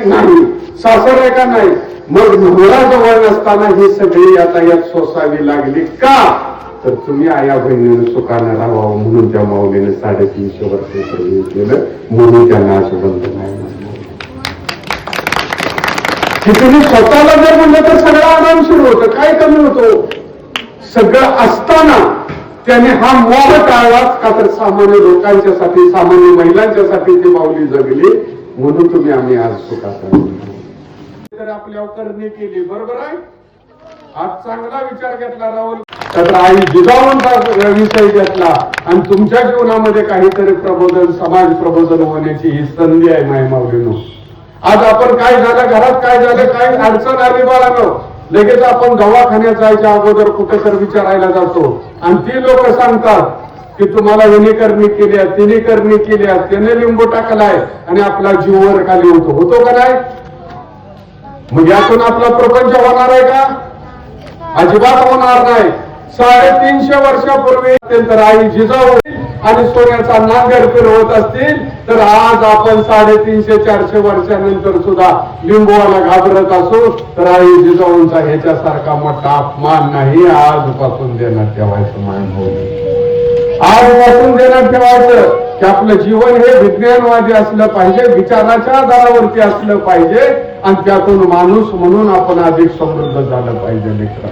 नाही, सासर आहे का नाही, मग मुलाजवळ नसताना ही सगळी आता यात सोसावी लागली का? तर तुम्ही आया बहिणीने सुखाने राहावं म्हणून त्या माऊलीने 350 वर्षापूर्वी केलं, म्हणून त्यांना नाशवंत नाही म्हणलं. की तुम्ही स्वतःला जर म्हणलं तर सगळं आरामशीर होतं, काय कमी होतो? सगळं असताना त्याने हा मोह टाळलाच का? तर सामान्य लोकांच्यासाठी, सामान्य महिलांच्यासाठी ती माऊली जगली, म्हणून तुम्ही आम्ही आज सुखात राहू. तर आपल्या करणी केली, बरोबर आहे. आज चांगला विचार घेतला राहुल, तर आई जिजाऊंचा विषय घेतला आणि तुमच्या जीवनामध्ये काहीतरी प्रबोधन, समाज प्रबोधन होण्याची ही संधी आहे माय माऊलीनो. आज आपण काय झालं, घरात काय झालं, काय अडचण आली बाळानो, लगेच आपण दवाखान्यात जायच्या अगोदर कुठे तर विचारायला जातो आणि ती लोक सांगतात की तुम्हाला हिने करणी केली, तिने करणी केली, त्याने लिंबू टाकलाय आणि आपला जीव वर खाली होतो का नाही? मग यातून आपला प्रपंच होणार आहे का? अजिबात होणार नाही. 350 वर्षापूर्वी तर आई जिजाऊ आणि सोन्याचा नांगर फिरवत असतील, तर आज आपण 350-400 वर्षानंतर सुद्धा लिंबूला घाबरत असू, तर आई जिजाऊंचा ह्याच्यासारखा मोठा अपमान नाही आजपासून देण्यात ठेवायचं. मान आजपासून देण्यात ठेवायचं की आपलं जीवन हे विज्ञानवादी असलं पाहिजे, विचाराच्या आधारावरती असलं पाहिजे आणि त्यातून माणूस म्हणून आपण अधिक समृद्ध झालं पाहिजे मित्र.